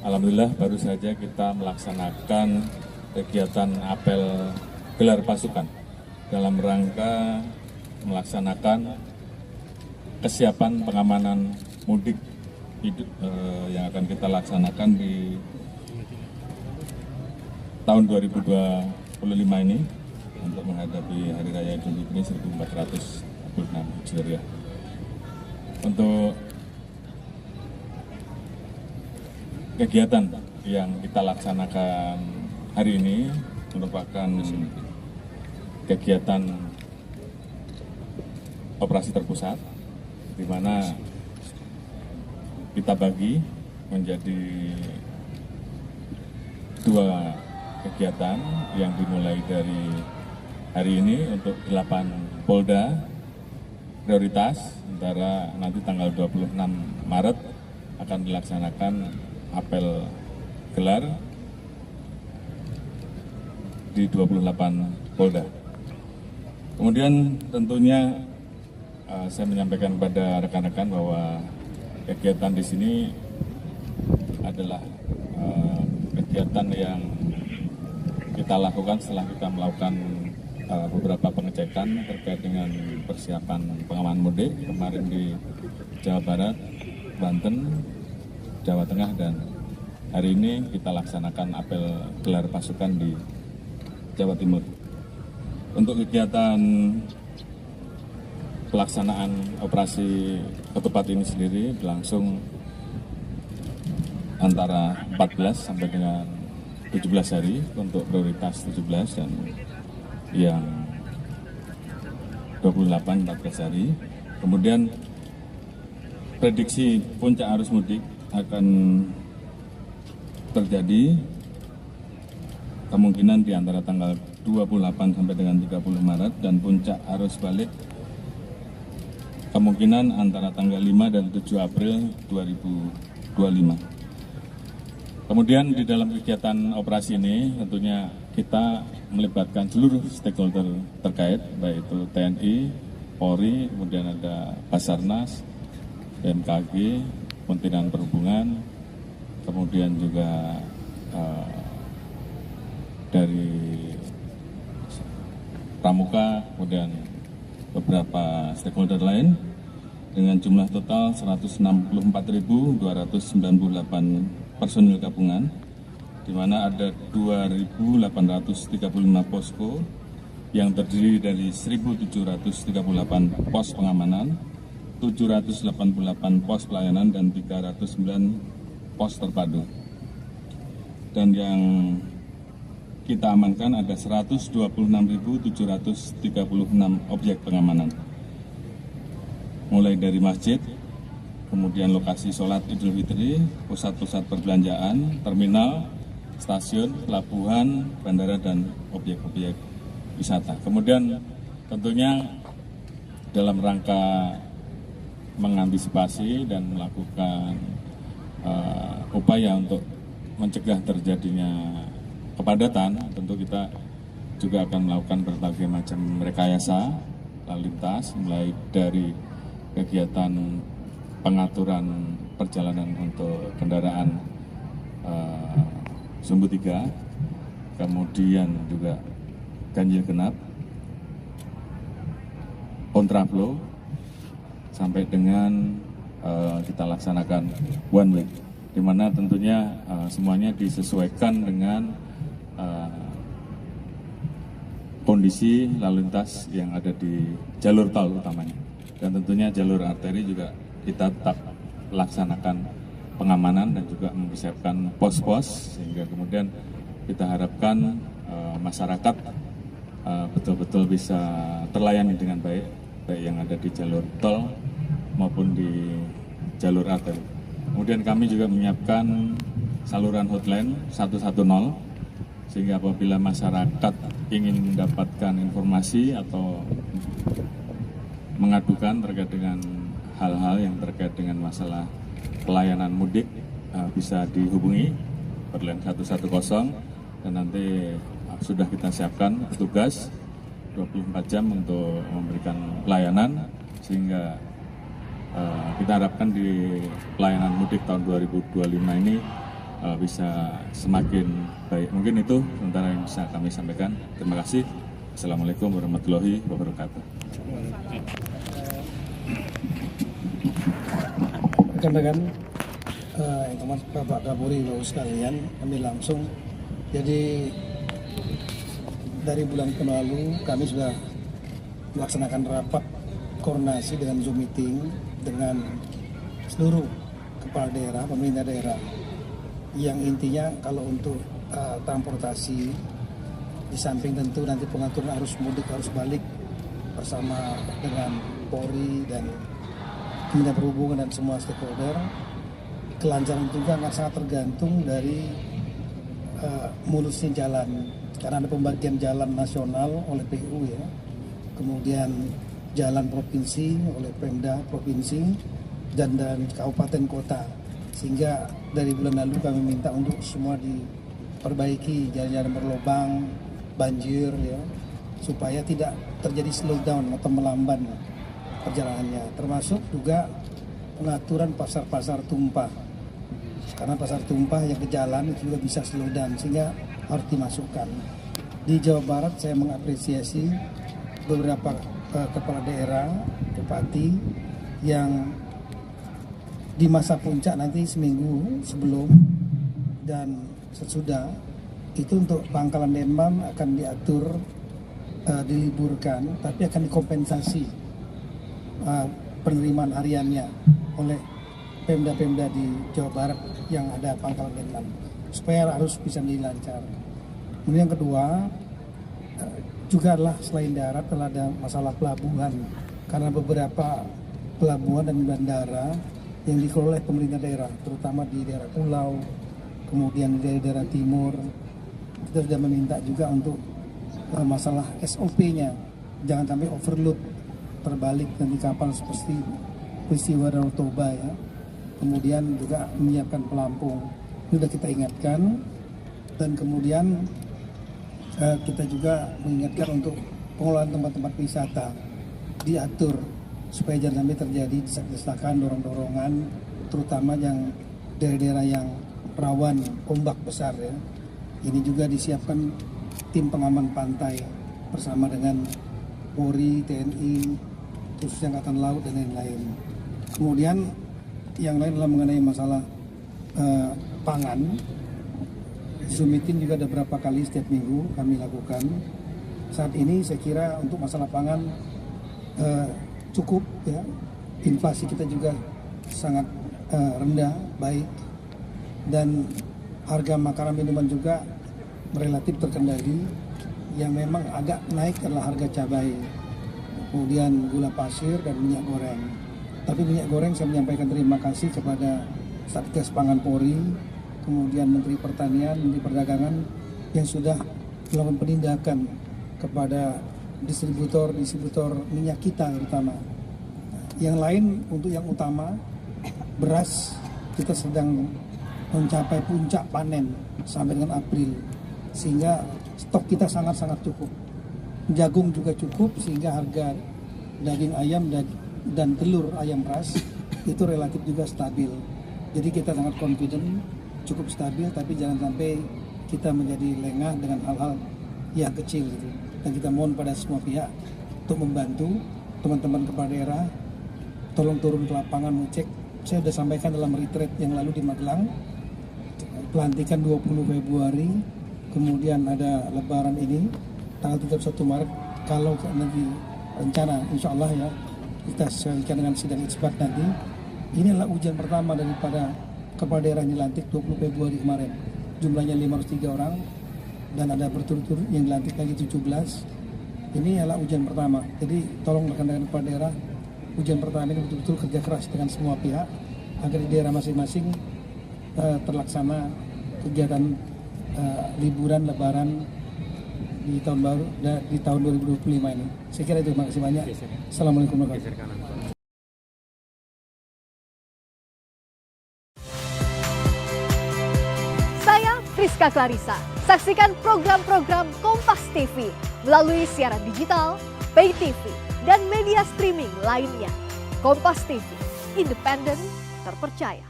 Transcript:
Alhamdulillah baru saja kita melaksanakan kegiatan apel gelar pasukan dalam rangka melaksanakan kesiapan pengamanan mudik yang akan kita laksanakan di tahun 2025 ini untuk menghadapi Hari Raya Idul Fitri 1446 Hijriah. Untuk kegiatan yang kita laksanakan hari ini merupakan kegiatan operasi terpusat, di mana kita bagi menjadi dua kegiatan yang dimulai dari hari ini untuk 8 Polda prioritas, sementara nanti tanggal 26 Maret akan dilaksanakan apel gelar di 28 Polda. Kemudian tentunya saya menyampaikan kepada rekan-rekan bahwa kegiatan di sini adalah kegiatan yang kita lakukan setelah kita melakukan beberapa pengecekan terkait dengan persiapan pengamanan mudik kemarin di Jawa Barat, Banten, Jawa Tengah, dan hari ini kita laksanakan apel gelar pasukan di Jawa Timur. Untuk kegiatan pelaksanaan operasi ketupat ini sendiri berlangsung antara 14 sampai dengan 17 hari untuk prioritas 17 dan yang 28 14 hari. Kemudian prediksi puncak arus mudik akan terjadi kemungkinan di antara tanggal 28 sampai dengan 30 Maret dan puncak arus balik kemungkinan antara tanggal 5 dan 7 April 2025. Kemudian di dalam kegiatan operasi ini tentunya kita melibatkan seluruh stakeholder terkait, baik itu TNI, Polri, kemudian ada Basarnas, BMKG, Kementerian Perhubungan, kemudian juga dari Pramuka, kemudian beberapa stakeholder lain dengan jumlah total 164.298 personil gabungan, di mana ada 2.835 posko yang terdiri dari 1.738 pos pengamanan, 788 pos pelayanan, dan 309 pos terpadu. Dan yang kita amankan ada 126.736 objek pengamanan, mulai dari masjid, kemudian lokasi sholat Idul Fitri, pusat-pusat perbelanjaan, terminal, stasiun, pelabuhan, bandara, dan objek-objek wisata. Kemudian tentunya dalam rangka mengantisipasi dan melakukan upaya untuk mencegah terjadinya kepadatan, tentu kita juga akan melakukan berbagai macam rekayasa lalu lintas, mulai dari kegiatan pengaturan perjalanan untuk kendaraan sumbu 3, kemudian juga ganjil genap, kontraflow, sampai dengan kita laksanakan one way, di mana tentunya semuanya disesuaikan dengan kondisi lalu lintas yang ada di jalur tol utamanya, dan tentunya jalur arteri juga kita tetap laksanakan pengamanan dan juga mempersiapkan pos-pos, sehingga kemudian kita harapkan masyarakat betul-betul bisa terlayani dengan baik, baik yang ada di jalur tol maupun di jalur arteri. Kemudian kami juga menyiapkan saluran hotline 110, sehingga apabila masyarakat ingin mendapatkan informasi atau mengadukan terkait dengan hal-hal yang terkait dengan masalah pelayanan mudik, bisa dihubungi hotline 110, dan nanti sudah kita siapkan petugas 24 jam untuk memberikan pelayanan, sehingga kita harapkan di pelayanan mudik tahun 2025 ini bisa semakin baik. Mungkin itu sementara yang bisa kami sampaikan. Terima kasih. Assalamualaikum warahmatullahi wabarakatuh. Rekan-rekan, teman Bapak Kapolri, Bapak sekalian, kami langsung. Jadi dari bulan lalu kami sudah melaksanakan rapat koordinasi dengan Zoom meeting dengan seluruh kepala daerah, pemerintah daerah. Yang intinya kalau untuk transportasi, di samping tentu nanti pengaturan arus mudik, arus balik bersama dengan Polri dan Kementerian Perhubungan dan semua stakeholder, kelancaran juga akan sangat tergantung dari mulusnya jalan, karena ada pembagian jalan nasional oleh PU ya, kemudian jalan provinsi oleh Pemda provinsi dan kabupaten kota, sehingga dari bulan lalu kami minta untuk semua diperbaiki jalan-jalan berlubang, banjir ya, supaya tidak terjadi slowdown atau melamban perjalanannya, termasuk juga pengaturan pasar-pasar tumpah, karena pasar tumpah yang ke jalan itu juga bisa slowdown sehingga harus dimasukkan. Di Jawa Barat saya mengapresiasi beberapa kepala daerah, bupati yang di masa puncak nanti seminggu sebelum dan sesudah itu untuk Pangkalan Denpasar akan diatur diliburkan, tapi akan dikompensasi penerimaan hariannya oleh Pemda-Pemda di Jawa Barat yang ada Pangkalan Denpasar supaya harus bisa dilancar. Kemudian yang kedua juga adalah selain darat telah ada masalah pelabuhan, karena beberapa pelabuhan dan bandara yang dikelola oleh pemerintah daerah, terutama di daerah pulau, kemudian di daerah timur, kita sudah meminta juga untuk masalah SOP-nya, jangan sampai overload, terbalik nanti kapal seperti peristiwa Danau Toba ya. Kemudian juga menyiapkan pelampung, ini sudah kita ingatkan, dan kemudian kita juga mengingatkan untuk pengelolaan tempat-tempat wisata diatur supaya jangan sampai terjadi desak-desakan, dorong-dorongan, terutama yang daerah-daerah yang rawan ombak besar ya. Ini juga disiapkan tim pengaman pantai bersama dengan Polri, TNI, khususnya Angkatan Laut dan lain-lain. Kemudian yang lain adalah mengenai masalah pangan. Zoom meeting juga ada berapa kali setiap minggu kami lakukan. Saat ini saya kira untuk masalah pangan cukup ya, inflasi kita juga sangat rendah, baik, dan harga makanan minuman juga relatif terkendali. Yang memang agak naik adalah harga cabai, kemudian gula pasir dan minyak goreng. Tapi minyak goreng saya menyampaikan terima kasih kepada Satgas Pangan Polri, kemudian Menteri Pertanian, Menteri Perdagangan yang sudah melakukan penindakan kepada distributor minyak kita terutama. Yang lain untuk yang utama, beras kita sedang mencapai puncak panen sampai dengan April, sehingga stok kita sangat-sangat cukup. Jagung juga cukup, sehingga harga daging ayam dan telur ayam ras itu relatif juga stabil. Jadi kita sangat confident, cukup stabil, tapi jangan sampai kita menjadi lengah dengan hal-hal yang kecil gitu. Dan kita mohon pada semua pihak untuk membantu teman-teman kepala daerah, tolong turun ke lapangan mengecek. Saya sudah sampaikan dalam retreat yang lalu di Magelang, pelantikan 20 Februari, kemudian ada Lebaran ini, tanggal 31 Maret, kalau nanti rencana, insya Allah ya, kita sesuaikan dengan sidang isbat nanti. Ini adalah ujian pertama daripada kepala daerah yang dilantik 20 Februari kemarin. Jumlahnya 503 orang, dan ada berturut-turut yang dilantik lagi 17. Ini adalah ujian pertama. Jadi tolong rekan-rekan kepala daerah, ujian pertama ini betul-betul kerja keras dengan semua pihak agar di daerah masing-masing terlaksana kegiatan liburan Lebaran di tahun baru di tahun 2025 ini. Saya kira itu. Terima kasih banyak. Assalamualaikum warahmatullahi wabarakatuh. Saya Friska Clarissa. Saksikan program-program Kompas TV melalui siaran digital, pay TV, dan media streaming lainnya. Kompas TV, independen, terpercaya.